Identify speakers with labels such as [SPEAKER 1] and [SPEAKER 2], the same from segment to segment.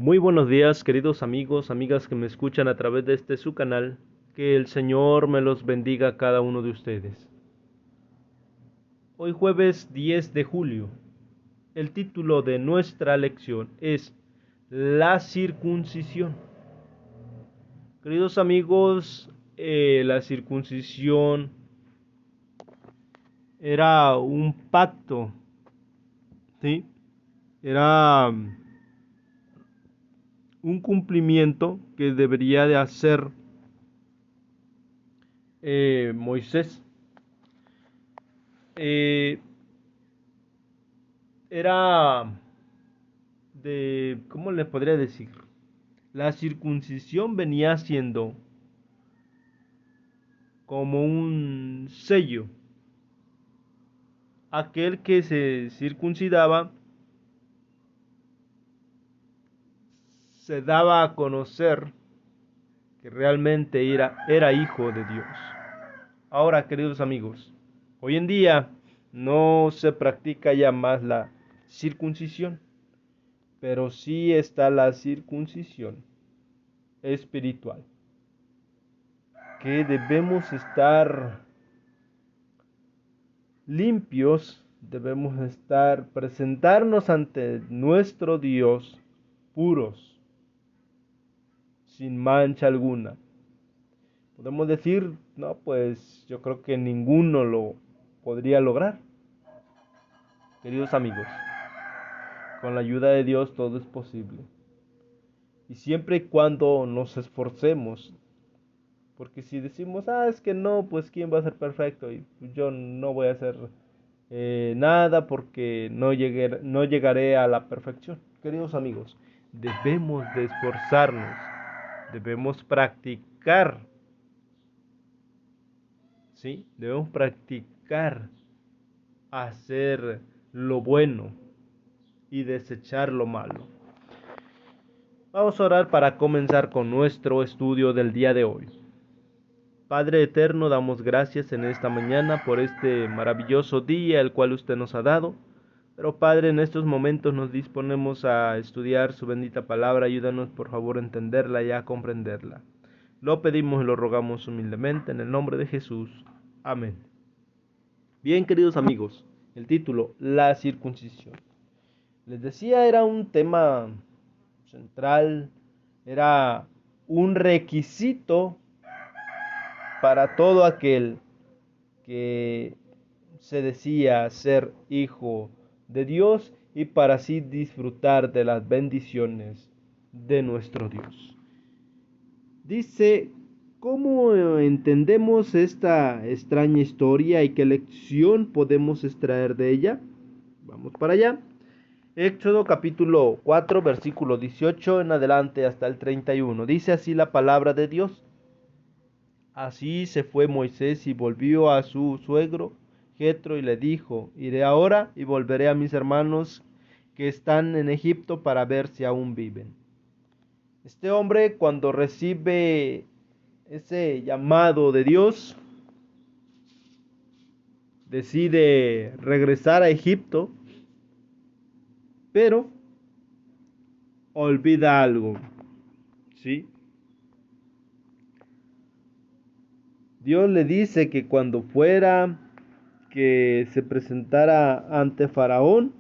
[SPEAKER 1] Muy buenos días, queridos amigos, amigas que me escuchan a través de su canal. Que el Señor me los bendiga a cada uno de ustedes. Hoy jueves 10 de julio. El título de nuestra lección es La circuncisión. Queridos amigos, la circuncisión era un pacto, ¿sí? Era un cumplimiento que debería de hacer Moisés. Eh, Era ¿cómo le podría decir? La circuncisión venía siendo como un sello. Aquel que se circuncidaba se daba a conocer que realmente era hijo de Dios. Ahora, queridos amigos, hoy en día no se practica ya más la circuncisión, pero sí está la circuncisión espiritual, que debemos estar limpios, debemos presentarnos ante nuestro Dios puros, sin mancha alguna. Podemos decir, no, pues yo creo que ninguno lo podría lograr. Queridos amigos, con la ayuda de Dios todo es posible. Y siempre y cuando nos esforcemos, porque si decimos, es que no, pues quién va a ser perfecto y yo no voy a hacer nada porque no llegaré a la perfección. Queridos amigos, debemos de esforzarnos, debemos practicar, ¿sí? Debemos practicar hacer lo bueno y desechar lo malo. Vamos a orar para comenzar con nuestro estudio del día de hoy. Padre eterno, damos gracias en esta mañana por este maravilloso día el cual usted nos ha dado. Pero Padre, en estos momentos nos disponemos a estudiar su bendita palabra. Ayúdanos por favor a entenderla y a comprenderla. Lo pedimos y lo rogamos humildemente en el nombre de Jesús. Amén. Bien, queridos amigos, el título, la circuncisión. Les decía, era un tema central, era un requisito para todo aquel que se decía ser hijo de Dios y para así disfrutar de las bendiciones de nuestro Dios. Dice, ¿cómo entendemos esta extraña historia y qué lección podemos extraer de ella? Vamos para allá. Éxodo capítulo 4, versículo 18 en adelante hasta el 31. Dice así la palabra de Dios. Así se fue Moisés y volvió a su suegro Jetro y le dijo, iré ahora y volveré a mis hermanos que están en Egipto para ver si aún viven. Este hombre, cuando recibe ese llamado de Dios, decide regresar a Egipto, pero olvida algo, ¿sí? Dios le dice que cuando fuera, que se presentara ante Faraón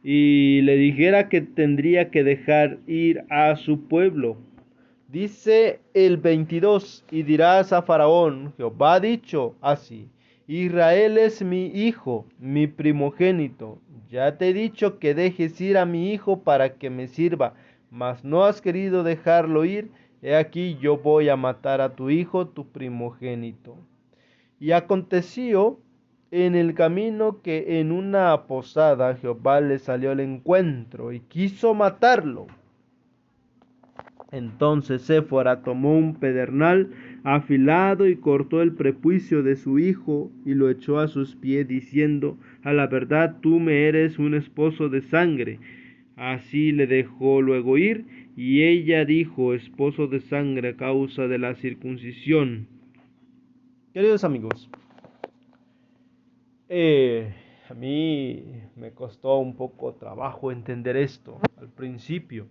[SPEAKER 1] y le dijera que tendría que dejar ir a su pueblo. Dice el 22, y dirás a Faraón, Jehová ha dicho así, Israel es mi hijo, mi primogénito. Ya te he dicho que dejes ir a mi hijo para que me sirva, mas no has querido dejarlo ir. He aquí yo voy a matar a tu hijo, tu primogénito. Y aconteció en el camino que en una posada Jehová le salió al encuentro y quiso matarlo. Entonces Séfora tomó un pedernal afilado y cortó el prepucio de su hijo y lo echó a sus pies, diciendo, a la verdad tú me eres un esposo de sangre. Así le dejó luego ir, y ella dijo, esposo de sangre a causa de la circuncisión. Queridos amigos, A mí me costó un poco trabajo entender esto al principio.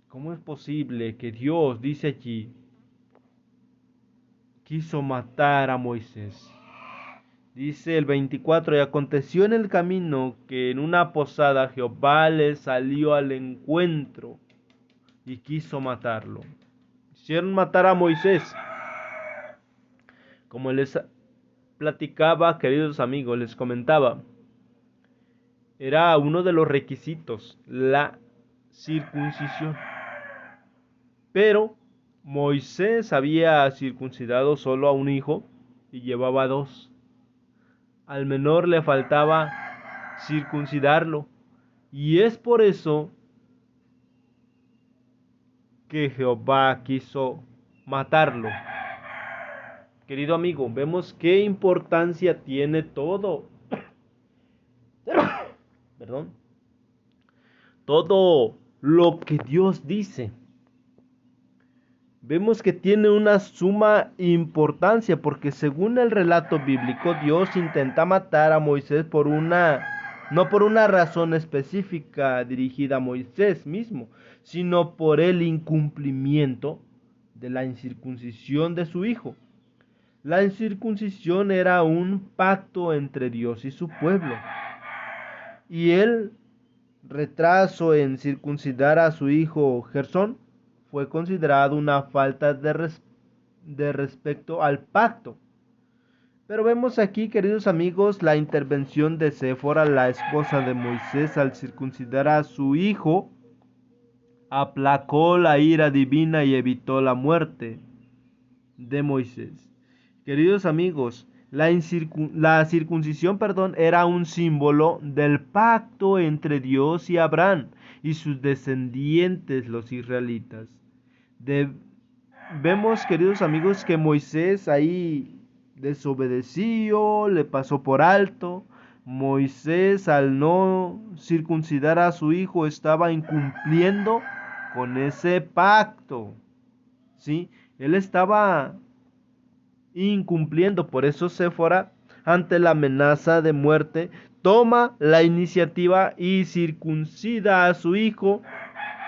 [SPEAKER 1] ¿Cómo es posible que Dios, dice allí, quiso matar a Moisés? Dice el 24, y aconteció en el camino que en una posada Jehová le salió al encuentro y quiso matarlo. Hicieron matar a Moisés. Como les platicaba, queridos amigos, les comentaba, era uno de los requisitos, la circuncisión. Pero Moisés había circuncidado solo a un hijo y llevaba dos. Al menor le faltaba circuncidarlo. Y es por eso que Jehová quiso matarlo. Querido amigo, vemos qué importancia tiene todo. Perdón. Todo lo que Dios dice. Vemos que tiene una suma importancia porque según el relato bíblico, Dios intenta matar a Moisés no por una razón específica dirigida a Moisés mismo, sino por el incumplimiento de la incircuncisión de su hijo. La incircuncisión era un pacto entre Dios y su pueblo, y el retraso en circuncidar a su hijo Gersón fue considerado una falta de respecto al pacto. Pero vemos aquí, queridos amigos, la intervención de Séfora, la esposa de Moisés, al circuncidar a su hijo, aplacó la ira divina y evitó la muerte de Moisés. Queridos amigos, la circuncisión, era un símbolo del pacto entre Dios y Abraham y sus descendientes, los israelitas. Vemos, queridos amigos, que Moisés ahí desobedeció, le pasó por alto. Moisés, al no circuncidar a su hijo, estaba incumpliendo con ese pacto. ¿Sí? Él estaba incumpliendo. Por eso Séfora, ante la amenaza de muerte, toma la iniciativa y circuncida a su hijo,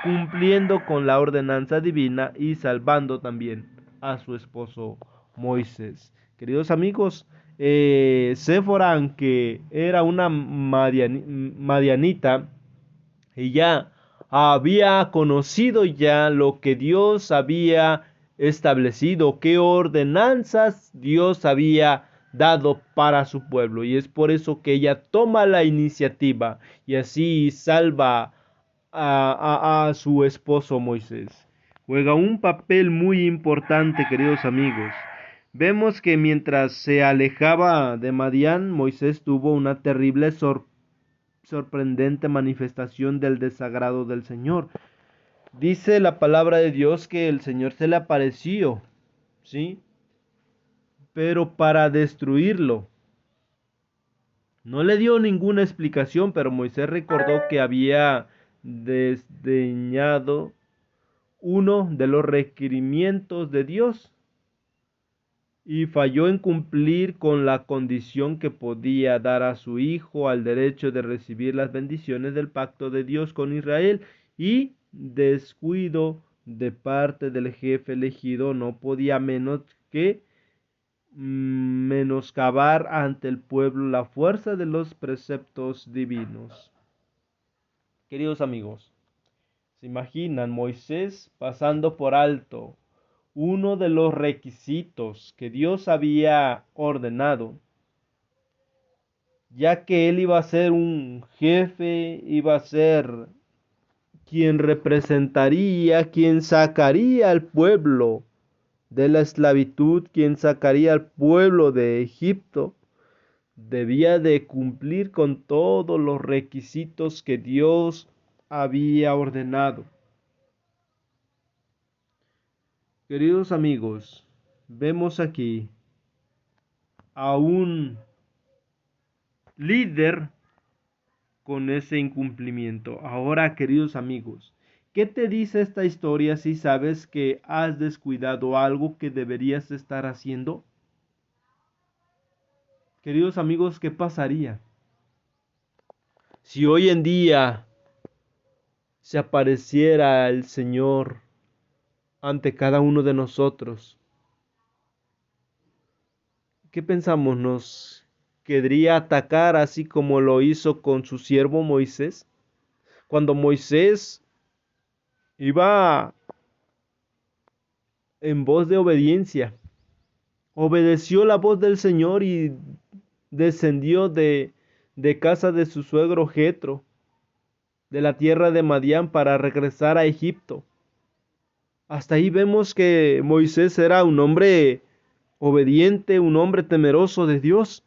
[SPEAKER 1] cumpliendo con la ordenanza divina y salvando también a su esposo Moisés. Queridos amigos, Séfora, aunque era una madianita, ella había conocido ya lo que Dios había establecido, qué ordenanzas Dios había dado para su pueblo, y es por eso que ella toma la iniciativa y así salva a su esposo Moisés. Juega un papel muy importante, queridos amigos. Vemos que mientras se alejaba de Madián, Moisés tuvo una terrible sorprendente manifestación del desagrado del Señor. Dice la palabra de Dios que el Señor se le apareció, ¿sí? Pero para destruirlo. No le dio ninguna explicación, pero Moisés recordó que había desdeñado uno de los requerimientos de Dios y falló en cumplir con la condición que podía dar a su hijo al derecho de recibir las bendiciones del pacto de Dios con Israel, y descuido de parte del jefe elegido no podía menos que menoscabar ante el pueblo la fuerza de los preceptos divinos. Queridos amigos, ¿se imaginan Moisés pasando por alto uno de los requisitos que Dios había ordenado, ya que él iba a ser un jefe, iba a ser quien representaría, quien sacaría al pueblo de la esclavitud, quien sacaría al pueblo de Egipto? Debía de cumplir con todos los requisitos que Dios había ordenado. Queridos amigos, vemos aquí a un líder con ese incumplimiento. Ahora, queridos amigos, ¿qué te dice esta historia si sabes que has descuidado algo que deberías estar haciendo? Queridos amigos, ¿qué pasaría si hoy en día se apareciera el Señor ante cada uno de nosotros? ¿Qué pensamos? ¿Nos querría atacar así como lo hizo con su siervo Moisés? Cuando Moisés iba en voz de obediencia, obedeció la voz del Señor y descendió de casa de su suegro Jetro, de la tierra de Madián, para regresar a Egipto. Hasta ahí vemos que Moisés era un hombre obediente, un hombre temeroso de Dios.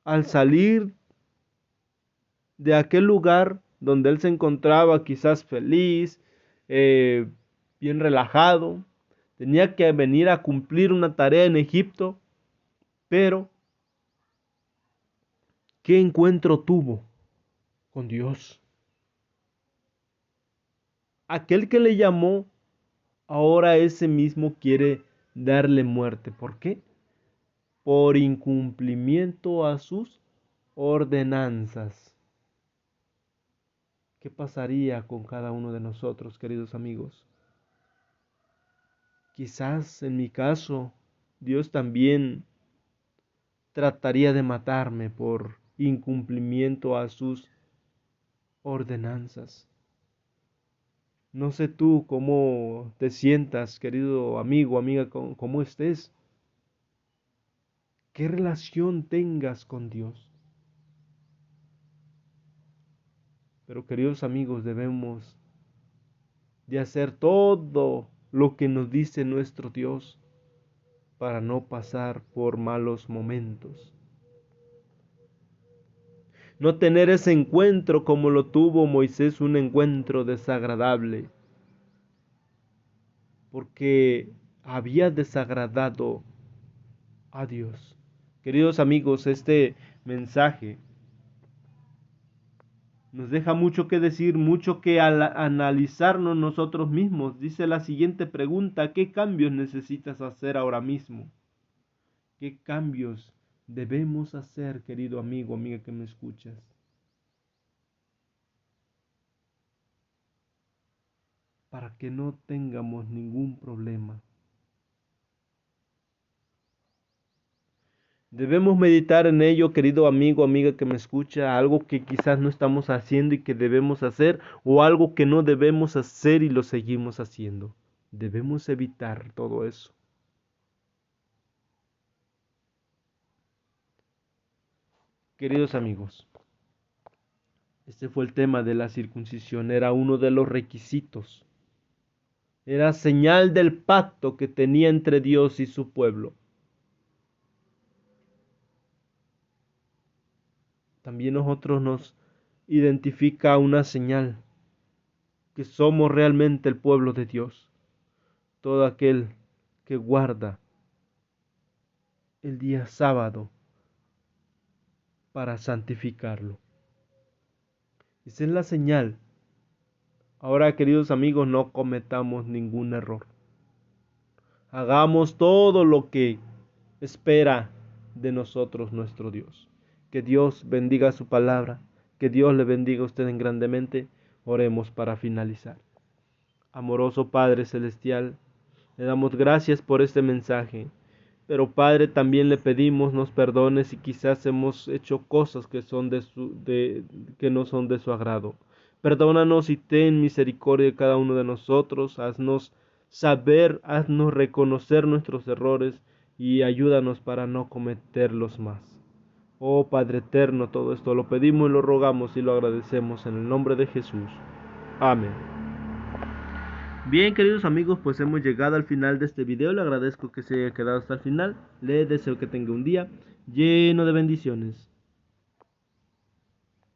[SPEAKER 1] Al salir de aquel lugar donde él se encontraba quizás feliz, eh, bien relajado, tenía que venir a cumplir una tarea en Egipto, pero ¿qué encuentro tuvo con Dios? Aquel que le llamó, ahora ese mismo quiere darle muerte. ¿Por qué? Por incumplimiento a sus ordenanzas. ¿Qué pasaría con cada uno de nosotros, queridos amigos? Quizás en mi caso, Dios también trataría de matarme por incumplimiento a sus ordenanzas. No sé tú cómo te sientas, querido amigo, amiga, cómo estés. ¿Qué relación tengas con Dios? Pero queridos amigos, debemos de hacer todo lo que nos dice nuestro Dios para no pasar por malos momentos. No tener ese encuentro como lo tuvo Moisés, un encuentro desagradable, porque había desagradado a Dios. Queridos amigos, este mensaje nos deja mucho que decir, mucho que analizarnos nosotros mismos. Dice la siguiente pregunta: ¿qué cambios necesitas hacer ahora mismo? ¿Qué cambios debemos hacer, querido amigo, amiga que me escuchas? Para que no tengamos ningún problema. Debemos meditar en ello, querido amigo, amiga que me escucha, algo que quizás no estamos haciendo y que debemos hacer, o algo que no debemos hacer y lo seguimos haciendo. Debemos evitar todo eso. Queridos amigos, este fue el tema de la circuncisión, era uno de los requisitos, era señal del pacto que tenía entre Dios y su pueblo. También nosotros nos identifica una señal, que somos realmente el pueblo de Dios, todo aquel que guarda el día sábado para santificarlo. Esa es la señal. Ahora, queridos amigos, no cometamos ningún error. Hagamos todo lo que espera de nosotros nuestro Dios. Que Dios bendiga su palabra, que Dios le bendiga a usted en grandemente. Oremos para finalizar. Amoroso Padre Celestial, le damos gracias por este mensaje. Pero Padre, también le pedimos nos perdone si quizás hemos hecho cosas que que no son de su agrado. Perdónanos y ten misericordia de cada uno de nosotros. Haznos saber, haznos reconocer nuestros errores y ayúdanos para no cometerlos más. Oh Padre eterno, todo esto lo pedimos y lo rogamos y lo agradecemos en el nombre de Jesús. Amén. Bien, queridos amigos, pues hemos llegado al final de este video. Le agradezco que se haya quedado hasta el final. Le deseo que tenga un día lleno de bendiciones.